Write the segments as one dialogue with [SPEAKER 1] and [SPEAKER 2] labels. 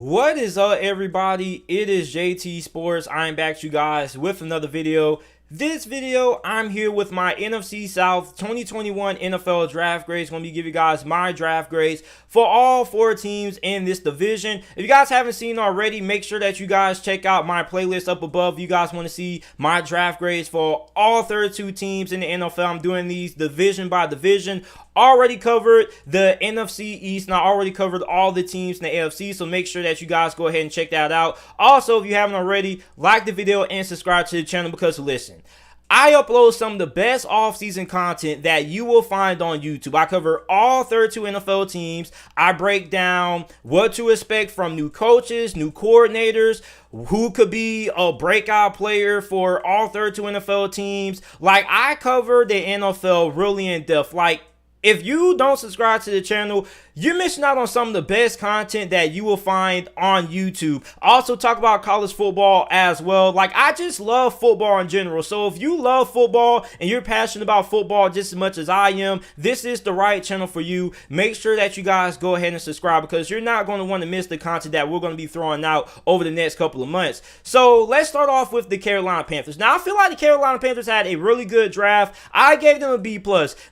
[SPEAKER 1] What is up, everybody? It is JT Sports. I'm back to you guys with another video. This video, I'm here with my NFC South 2021 NFL draft grades. Going to be giving you guys my draft grades for all four teams in this division. If you guys haven't seen already, make sure that you guys check out my playlist up above. If you guys want to see my draft grades for all 32 teams in the NFL. I'm doing these division by division. Already covered the NFC East, and I already covered all the teams in the AFC, so make sure that you guys go ahead and check that out. Also, if you haven't already, like the video and subscribe to the channel, because listen, I upload some of the best offseason content that you will find on YouTube. I cover all 32 NFL teams. I break down what to expect from new coaches, new coordinators, who could be a breakout player for all 32 NFL teams. Like, I cover the NFL really in depth. Like, if you don't subscribe to the channel, you're missing out on some of the best content that you will find on YouTube. I also talk about college football as well. Like, I just love football in general. So if you love football and you're passionate about football just as much as I am, this is the right channel for you. Make sure that you guys go ahead and subscribe, because you're not going to want to miss the content that we're going to be throwing out over the next couple of months. So let's start off with the Carolina Panthers. Now, I feel like the Carolina Panthers had a really good draft. I gave them a B+.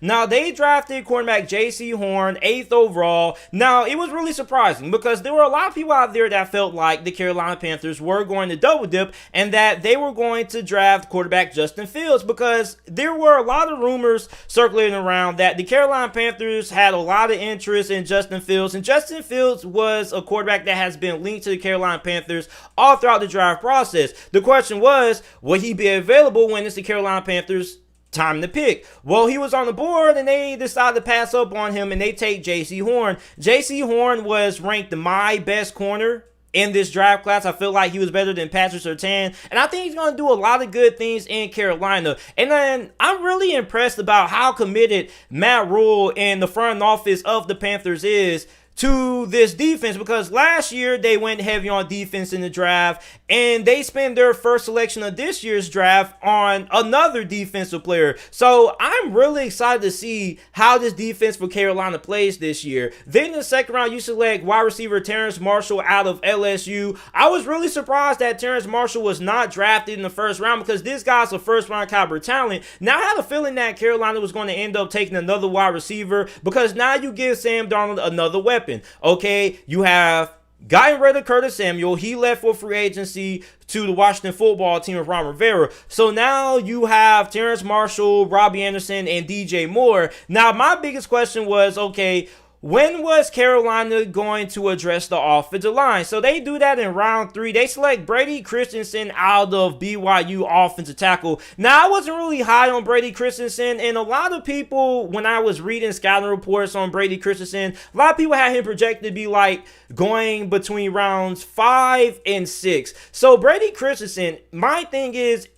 [SPEAKER 1] Now, they drafted cornerback J.C. Horn, 8th overall. Now, it was really surprising because there were a lot of people out there that felt like the Carolina Panthers were going to double dip and that they were going to draft quarterback Justin Fields, because there were a lot of rumors circulating around that the Carolina Panthers had a lot of interest in Justin Fields, and Justin Fields was a quarterback that has been linked to the Carolina Panthers all throughout the draft process. The question was, will he be available when it's the Carolina Panthers time to pick? Well, he was on the board and they decided to pass up on him and they take J.C. Horn. J.C. Horn was ranked my best corner in this draft class. I feel like he was better than Patrick Surtain, and I think he's going to do a lot of good things in Carolina. And then I'm really impressed about how committed Matt Rule and the front office of the Panthers is to this defense, because last year they went heavy on defense in the draft and they spent their first selection of this year's draft on another defensive player. So I'm really excited to see how this defense for Carolina plays this year. Then in the second round, you select wide receiver Terrace Marshall out of LSU. I was really surprised that Terrace Marshall was not drafted in the first round, because this guy's a first round caliber talent. Now, I had a feeling that Carolina was going to end up taking another wide receiver, because now you give Sam Darnold another weapon. Okay, you have gotten rid of Curtis Samuel. He left for free agency to the Washington football team of Ron Rivera. So now you have Terrace Marshall, Robbie Anderson, and DJ Moore. Now, my biggest question was, okay, when was Carolina going to address the offensive line? So they do that in round 3. They select Brady Christensen out of BYU offensive tackle. Now, I wasn't really high on Brady Christensen, and a lot of people, when I was reading scouting reports on Brady Christensen, a lot of people had him projected to be like going between rounds 5 and 6. So Brady Christensen, my thing is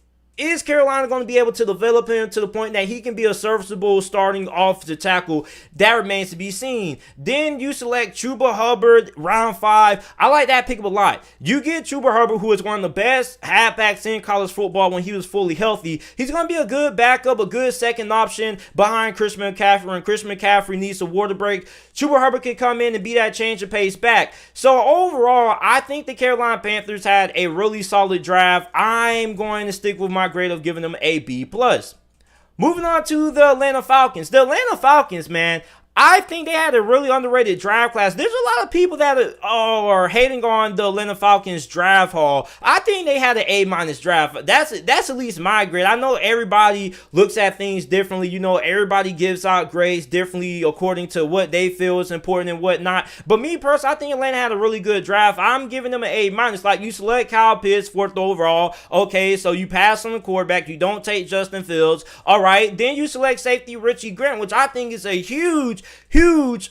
[SPEAKER 1] Carolina going to be able to develop him to the point that he can be a serviceable starting offensive tackle? That remains to be seen. Then you select Chuba Hubbard, round 5. I like that pick up a lot. You get Chuba Hubbard, who is one of the best halfbacks in college football when he was fully healthy. He's going to be a good backup, a good second option behind Christian McCaffrey. When Christian McCaffrey needs a water break, Chuba Hubbard can come in and be that change of pace back. So overall, I think the Carolina Panthers had a really solid draft. I'm going to stick with my grade of giving them a B+. Moving on to the Atlanta Falcons. The Atlanta Falcons, man, I think they had a really underrated draft class. There's a lot of people that are hating on the Atlanta Falcons draft haul. I think they had an A- draft. That's at least my grade. I know everybody looks at things differently. You know, everybody gives out grades differently according to what they feel is important and whatnot. But me personally, I think Atlanta had a really good draft. I'm giving them an A-. Like, you select Kyle Pitts, 4th overall. Okay, so you pass on the quarterback. You don't take Justin Fields. All right, then you select safety Richie Grant, which I think is a huge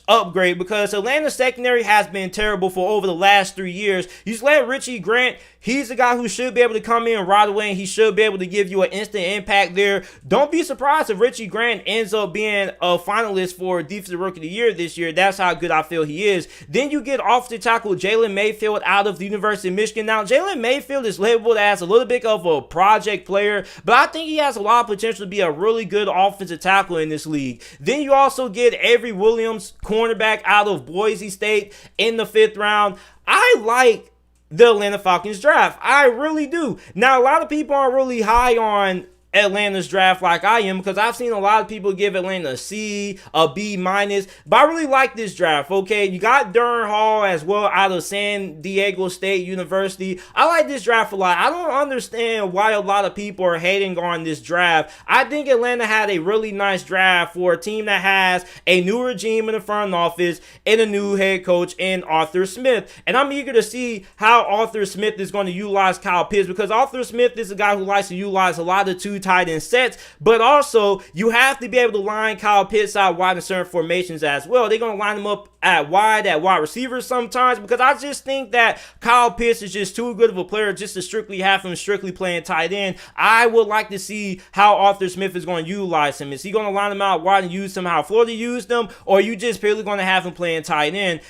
[SPEAKER 1] upgrade, because Atlanta's secondary has been terrible for over the last 3 years. You select Richie Grant. He's a guy who should be able to come in right away, and he should be able to give you an instant impact there. Don't be surprised if Richie Grant ends up being a finalist for Defensive Rookie of the Year this year. That's how good I feel he is. Then you get offensive tackle Jalen Mayfield out of the University of Michigan. Now, Jalen Mayfield is labeled as a little bit of a project player, but I think he has a lot of potential to be a really good offensive tackle in this league. Then you also get Avery Avery Williams, cornerback out of Boise State in the 5th round. I like the Atlanta Falcons draft. I really do. Now, a lot of people aren't really high on Atlanta's draft like I am, because I've seen a lot of people give Atlanta a C, a B minus, but I really like this draft. Okay, you got Darren Hall as well out of San Diego State University. I like this draft a lot. I don't understand why a lot of people are hating on this draft. I think Atlanta had a really nice draft for a team that has a new regime in the front office and a new head coach in Arthur Smith, and I'm eager to see how Arthur Smith is going to utilize Kyle Pitts, because Arthur Smith is a guy who likes to utilize a lot of two tight end sets, but also you have to be able to line Kyle Pitts out wide in certain formations as well. They're going to line him up at wide receiver sometimes, because I just think that Kyle Pitts is just too good of a player just to strictly have him strictly playing tight end. I would like to see how Arthur Smith is going to utilize him. Is he going to line him out wide and use him how Florida used him, or are you just purely going to have him playing tight end?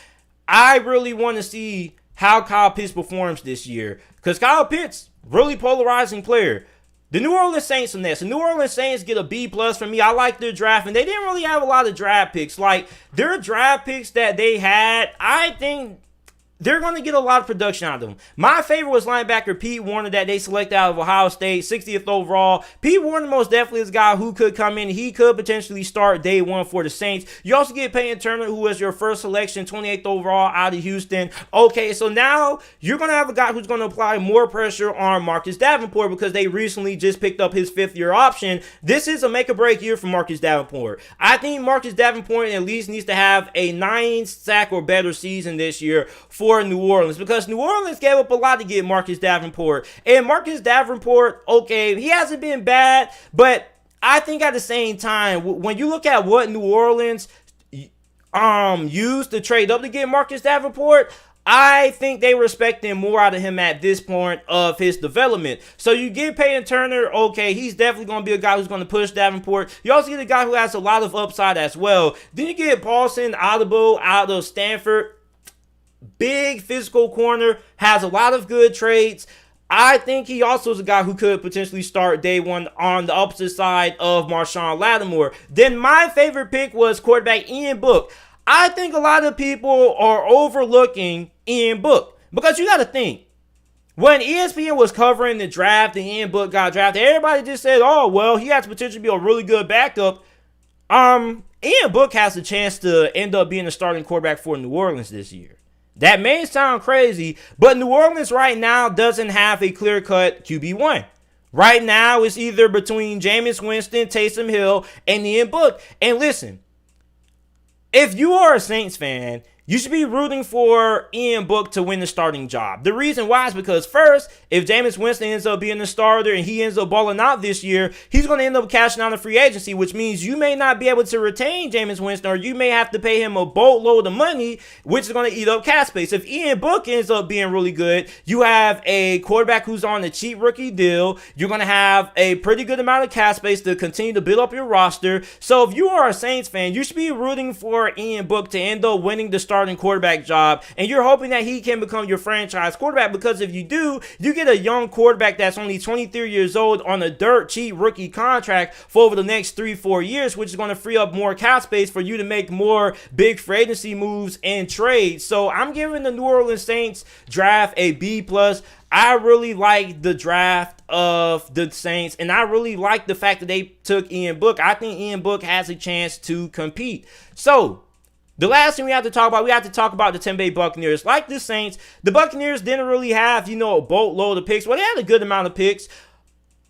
[SPEAKER 1] I really want to see how Kyle Pitts performs this year, because Kyle Pitts, really polarizing player. The New Orleans Saints are next. The New Orleans Saints get a B+ from me. I like their draft, and they didn't really have a lot of draft picks. Like, their draft picks that they had, I think they're going to get a lot of production out of them. My favorite was linebacker Pete Warner that they selected out of Ohio State, 60th overall. Pete Warner most definitely is a guy who could come in. He could potentially start day one for the Saints. You also get Peyton Turner, who was your first selection, 28th overall out of Houston. Okay, so now you're going to have a guy who's going to apply more pressure on Marcus Davenport, because they recently just picked up his 5th-year option. This is a make-or-break year for Marcus Davenport. I think Marcus Davenport at least needs to have a 9-sack or better season this year for New Orleans, because New Orleans gave up a lot to get Marcus Davenport. And Marcus Davenport, okay, he hasn't been bad, but I think at the same time, when you look at what New Orleans used to trade up to get Marcus Davenport, I think they were expecting more out of him at this point of his development. So you get Peyton Turner, okay, he's definitely going to be a guy who's going to push Davenport. You also get a guy who has a lot of upside as well. Then you get Paulson Adebo out of Stanford. Big physical corner, has a lot of good traits. I think he also is a guy who could potentially start day one on the opposite side of Marshawn Lattimore. Then my favorite pick was quarterback Ian Book. I think a lot of people are overlooking Ian Book, because you got to think, when ESPN was covering the draft and Ian Book got drafted, everybody just said, oh, well, he has potential to be a really good backup. Ian Book has a chance to end up being the starting quarterback for New Orleans this year. That may sound crazy, but New Orleans right now doesn't have a clear-cut QB1. Right now, it's either between Jameis Winston, Taysom Hill, and Ian Book. And listen, if you are a Saints fan, you should be rooting for Ian Book to win the starting job. The reason why is because, first, if Jameis Winston ends up being the starter and he ends up balling out this year, he's going to end up cashing out a free agency, which means you may not be able to retain Jameis Winston, or you may have to pay him a boatload of money, which is going to eat up cap space. If Ian Book ends up being really good, you have a quarterback who's on a cheap rookie deal. You're going to have a pretty good amount of cap space to continue to build up your roster. So if you are a Saints fan, you should be rooting for Ian Book to end up winning the starting quarterback job, and you're hoping that he can become your franchise quarterback, because if you do, you get a young quarterback that's only 23 years old on a dirt cheap rookie contract for over the next 3-4 years, which is going to free up more cap space for you to make more big free agency moves and trades. So I'm giving the New Orleans Saints draft a B+. I really like the draft of the Saints, and I really like the fact that they took Ian Book. I think Ian Book has a chance to compete. So the last thing we have to talk about the Tampa Bay Buccaneers. Like the Saints, the Buccaneers didn't really have, a boatload of picks. Well, they had a good amount of picks.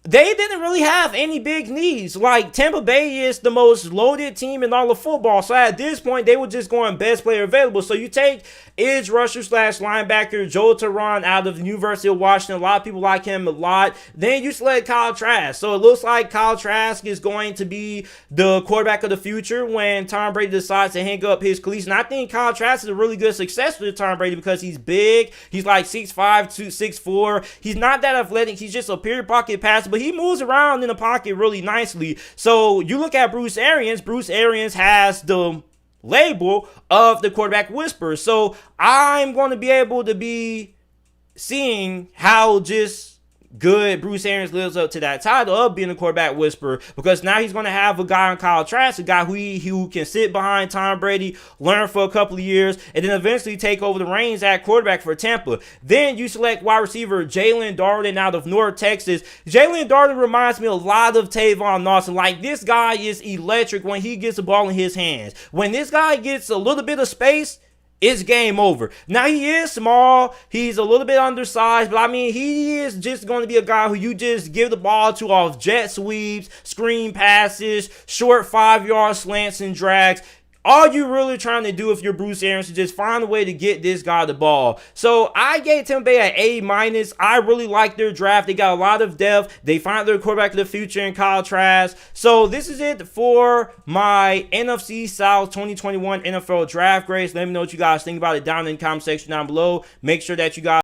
[SPEAKER 1] They didn't really have any big needs. Like, Tampa Bay is the most loaded team in all of football. So at this point, they were just going best player available. So you take edge rusher / linebacker Joe Teron out of the University of Washington. A lot of people like him a lot. Then you select Kyle Trask. So it looks like Kyle Trask is going to be the quarterback of the future when Tom Brady decides to hang up his cleats. And I think Kyle Trask is a really good successor to Tom Brady, because he's big. He's like 6'5", 6'4". He's not that athletic. He's just a pure pocket passer, but he moves around in the pocket really nicely. So you look at Bruce Arians. Bruce Arians has the label of the quarterback whisperer. So I'm going to be able to be seeing how just good Bruce Arians lives up to that title of being a quarterback whisperer, because now he's going to have a guy on Kyle Trask, a guy who can sit behind Tom Brady, learn for a couple of years, and then eventually take over the reins at quarterback for Tampa. Then you select wide receiver Jalen Darden out of North Texas. Jalen Darden reminds me a lot of Tavon Austin. Like, this guy is electric when he gets the ball in his hands. When this guy gets a little bit of space, it's game over. Now, he is small. He's a little bit undersized, but I mean, he is just going to be a guy who you just give the ball to off jet sweeps, screen passes, short 5-yard slants and drags. All you really trying to do if you're Bruce Arians is just find a way to get this guy the ball. So I gave Tampa Bay an A-. I really like their draft. They got a lot of depth. They find their quarterback of the future in Kyle Trask. So this is it for my NFC South 2021 NFL draft grades. Let me know what you guys think about it down in the comment section down below. Make sure that you guys